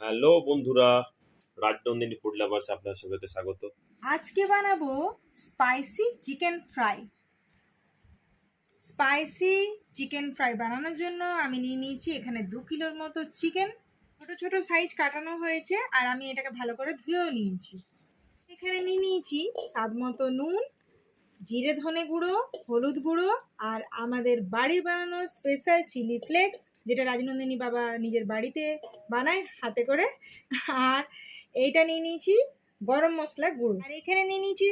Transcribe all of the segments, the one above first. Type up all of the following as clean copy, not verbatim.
Hello বন্ধুরা, Rajnandini food lovers আপনার সবাইকে স্বাগত। আজকে বানাবো spicy chicken fry. Spicy chicken fry বানানোর জন্য আমি নিয়ে নিয়েছি এখানে 2 কিলোর মতো চিকেন। ছোট ছোট সাইজ কাটানো হয়েছে আর আমি এটাকে ভালো করে ধুয়েও নিয়েছি। এখানে নিয়ে নিয়েছি স্বাদ মতো নুন, জিরে ধনে গুঁড়ো, হলুদ গুঁড়ো আর আমাদের বাড়ির বানানো স্পেশাল চিলি ফ্লেক্স, যেটা রাজনন্দিনী বাবা নিজের বাড়িতে বানায় হাতে করে। আর এইটা নিয়ে নিয়েছি গরম মশলা গুঁড়ো। আর এখানে নিয়ে নিয়েছি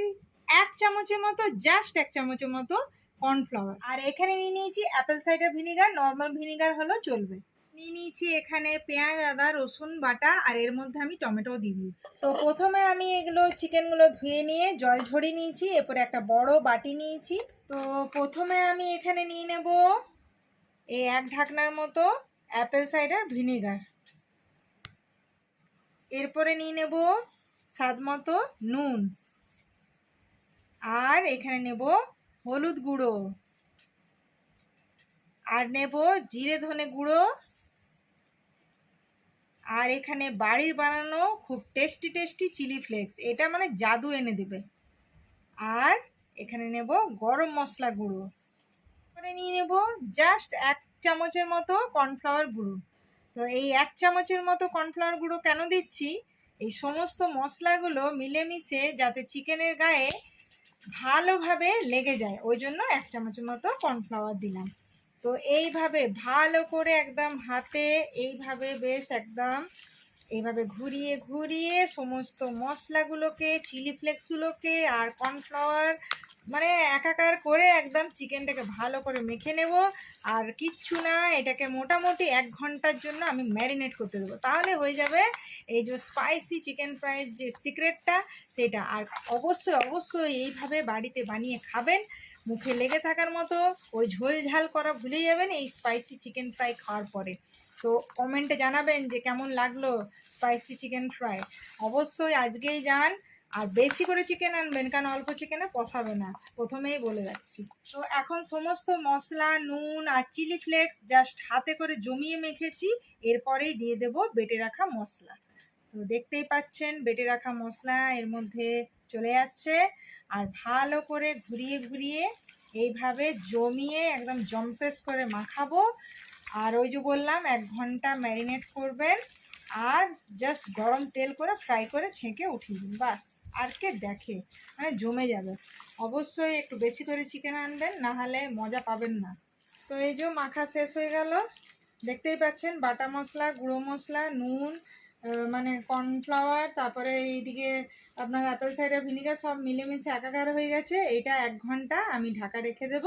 1 চামচের মতো, জাস্ট 1 চামচের মতো কর্নফ্লাওয়ার। আর এখানে নিয়ে নিয়েছি apple cider vinegar, normal vinegar হলেও চলবে। নিয়ে নিয়েছি এখানে পেঁয়াজ, আদা, রসুন বাটা, আর এর মধ্যে আমি টমেটো দিয়ে দিয়েছি। তো প্রথমে আমি এগুলো চিকেনগুলো ধুয়ে নিয়ে জল ঝরিয়ে নিয়েছি, এরপরে একটা বড় বাটি নিয়েছি। তো প্রথমে আমি এখানে নিয়ে নেব এই 1 ঢাকনার মতো অ্যাপেল সাইডার ভিনিগার। এরপরে নিয়ে নেব স্বাদ মতো নুন, আর এখানে নেব হলুদ গুঁড়ো, আর নেব জিরে ধনে গুঁড়ো, আর এখানে বাড়ির বানানো খুব টেস্টি টেস্টি চিলি ফ্লেক্স, এটা মানে জাদু এনে দেবে। আর এখানে নেব গরম মশলা গুঁড়ো, পরে নিয়ে নেব জাস্ট 1 চামচের মতো কর্নফ্লাওয়ার গুঁড়ো। তো এই 1 চামচের মতো কর্নফ্লাওয়ার গুঁড়ো কেন দিচ্ছি, এই সমস্ত মশলাগুলো মিলেমিশে যাতে চিকেনের গায়ে ভালোভাবে লেগে যায়, ওই জন্য 1 চামচের মতো কর্নফ্লাওয়ার দিলাম। তো এইভাবে ভালো করে একদম হাতে এইভাবে বেশ একদম এইভাবে ঘুরিয়ে ঘুরিয়ে সমস্ত মশলাগুলোকে, চিলি ফ্লেক্সগুলোকে আর কর্নফ্লাওয়ার মানে একাকার করে একদম চিকেনটাকে ভালো করে মেখে নেব। আর কিচ্ছু না, এটাকে মোটামুটি 1 ঘন্টার জন্য আমি ম্যারিনেট করতে দেবো, তাহলে হয়ে যাবে এই যে স্পাইসি চিকেন ফ্রাইয়ের যে সিক্রেটটা সেটা। আর অবশ্যই অবশ্যই এইভাবে বাড়িতে বানিয়ে খাবেন, মুখে লেগে থাকার মতো। ওই ঝোল ঝাল করা ভুলে যাবেন এই স্পাইসি চিকেন ফ্রাই খাওয়ার পরে। তো কমেন্টে জানাবেন যে কেমন লাগলো স্পাইসি চিকেন ফ্রাই। অবশ্যই আজকেই যান, আর বেশি করে চিকেন আনবেন, কারণ অল্প চিকেনে পোষাবে না, প্রথমেই বলে যাচ্ছি। তো এখন সমস্ত মশলা, নুন আর চিলি ফ্লেক্স জাস্ট হাতে করে জমিয়ে মেখেছি, এরপরেই দিয়ে দেব বেটে রাখা মশলা। তো দেখতেই পাচ্ছেন বেটে রাখা মশলা এর মধ্যে চলে যাচ্ছে, আর ভালো করে ঘুরিয়ে ঘুরিয়ে এইভাবে জমিয়ে একদম জম্পেস করে মাখাবো। আর ওই যে বললাম 1 ঘন্টা ম্যারিনেট করবেন, আর জাস্ট গরম তেল করে ফ্রাই করে ছেঁকে উঠিয়ে দিন, বাস। আর কে দেখে, মানে জমে যাবে। অবশ্যই একটু বেশি করে চিকেন আনবেন, না হলে মজা পাবেন না। তো এই যে মাখা শেষ হয়ে গেল, দেখতেই পাচ্ছেন বাটা মশলা, গুঁড়ো মশলা, নুন, মানে কর্নফ্লাওয়ার, তারপরে এইদিকে আপনার অ্যাপেল সাইডার ভিনিগার সব মিলেমিশে একাকার হয়ে গেছে। এটা 1 ঘন্টা আমি ঢাকা রেখে দেব,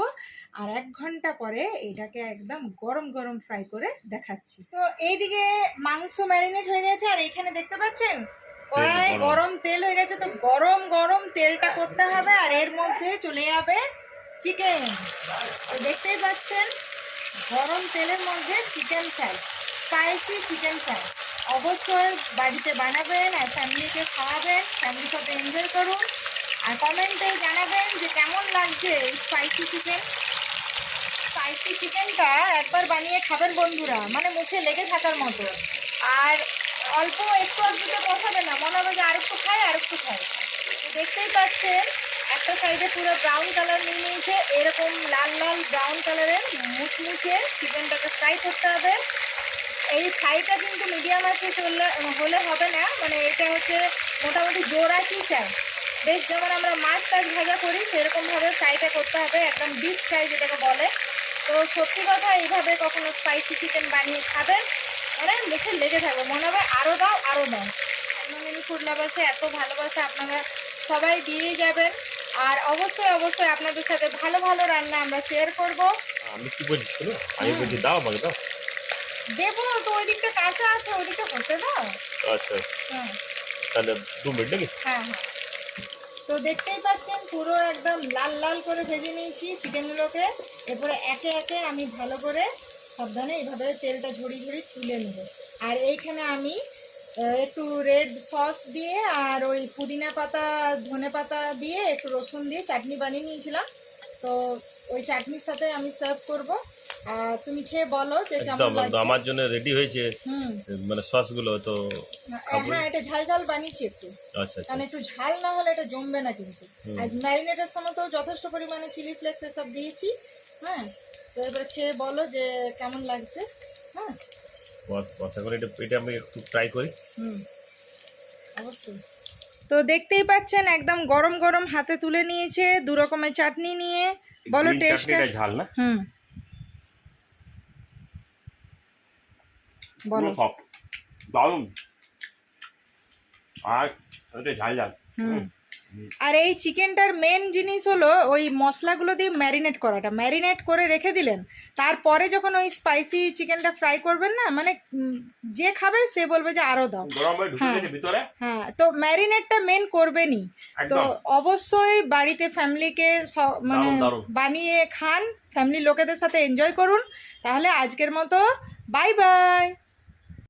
আর 1 ঘন্টা পরে এটাকে একদম গরম গরম ফ্রাই করে দেখাচ্ছি। তো এইদিকে মাংস ম্যারিনেট হয়ে গেছে, আর এখানে দেখতে পাচ্ছেন কড়াই গরম তেল হয়ে গেছে। তো গরম গরম তেলটা করতে হবে, আর এর মধ্যে চলে যাবে চিকেন। তো দেখতেই পাচ্ছেন গরম তেলের মধ্যে chicken fry, spicy chicken fry. অবশ্যই বাড়িতে বানাবেন আর ফ্যামিলিকে খাওয়াবেন, ফ্যামিলির সাথে এনজয় করুন। আর কমেন্টে জানাবেন যে কেমন লাগছে এই স্পাইসি চিকেন। স্পাইসি চিকেনটা একবার বানিয়ে খাবেন বন্ধুরা, মানে মুখে লেগে থাকার মতো। আর অল্প একটু অল্পতে বসাবে না, মনে হবে যে আরেকটু খাই আরেকটু খাই। তো দেখতেই পাচ্ছেন একটা সাইডে পুরো ব্রাউন কালার নিয়ে নিয়েছে, এরকম লাল লাল ব্রাউন কালারের মুচমুচে চিকেনটাকে ফ্রাই করতে হবে। এই ফ্রাইটা কিন্তু মিডিয়াম আঁচে হলে হবে না, মানে এটা হচ্ছে মোটামুটি জোর আঁচই চাই। বেশ যেমন আমরা মাছ টাছ ভাজা করি সেরকমভাবে ফ্রাইটা করতে হবে, একদম ডিপ ফ্রাই যেটাকে বলে। তো সত্যি কথা, এইভাবে কখনো স্পাইসি চিকেন বানিয়ে খাবেন, মানে মুখে লেগে থাকবে, মনে হবে আরও দাও আরও দাও। রাজনন্দিনী ফুড লাভার্সে এত ভালোবাসা আপনারা সবাই দিয়েই যাবেন। আর অবশ্যই অবশ্যই আপনাদের সাথে ভালো ভালো রান্না আমরা শেয়ার করব। আমি কি বলছি শোনো, আমি বলছি দাও আমাকে দাও। দেবো তো, ওই দিকটা কাঁচা আছে, ওই দিকটা হতে দাও। আচ্ছা, হ্যাঁ তাহলে 2 মিনিট নাকি? হ্যাঁ হ্যাঁ। তো দেখতেই পাচ্ছেন পুরো একদম লাল লাল করে ভেজে নিয়েছি চিকেনগুলোকে। এরপরে একে একে আমি ভালো করে সাবধানে এইভাবে তেলটা ঝরিয়ে ঝরিয়ে তুলে নেব। আর এইখানে আমি একটু রেড সস দিয়ে আর ওই পুদিনা পাতা, ধনে পাতা দিয়ে একটু রসুন দিয়ে চাটনি বানিয়ে নিয়েছিলাম। তো ওই চাটনির সাথে আমি সার্ভ করব। আর তুমি খেয়ে বলো যে কেমন একদম লাগছে। আমার জন্য রেডি হয়েছে হুম। মানে সস গুলো তো খাবো। হ্যাঁ, এটা ঝাল ঝাল বানিয়েছি একটু, আচ্ছা আচ্ছা কারণ একটু ঝাল না হলে এটা জমবে না কিন্তু। হুম। আর ম্যারিনেটের সময় তো যথেষ্ট পরিমাণে চিলি ফ্লেক্স এসব দিয়েছি। হ্যাঁ, তো এবারে খেয়ে বলো যে কেমন লাগছে। হ্যাঁ, বস বস এখন এটা আমি একটু ট্রাই করি। হুম, অবশ্যই। তো দেখতেই পাচ্ছেন একদম গরম গরম হাতে তুলে নিয়েছে, দু রকমের চাটনি নিয়ে। বলো গ্রিন টেস্ট। চাটনিটা ঝাল না? হুম, বলো। পুরো সফট, দারুণ। আর এটা ঝাল ঝাল। হুম। আর এই চিকেনটার মেন জিনিস হলো ওই মশলাগুলো দিয়ে ম্যারিনেট করাটা। ম্যারিনেট করে রেখে দিলেন, তারপরে যখন ওই স্পাইসি চিকেনটা ফ্রাই করবেন না, মানে যে খাবে সে বলবে যে আরো দাও। গরম হয়ে ঢুকে হ্যাঁ। গেছে ভিতরে। হ্যাঁ, তো ম্যারিনেটটা মেন করবেনই। তো একদম। অবশ্যই বাড়িতে ফ্যামিলিকে মানে দারুণ, দারুণ। বানিয়ে খান, ফ্যামিলি লোকেদের সাথে এনজয় করুন। তাহলে আজকের মতো বাই বাই।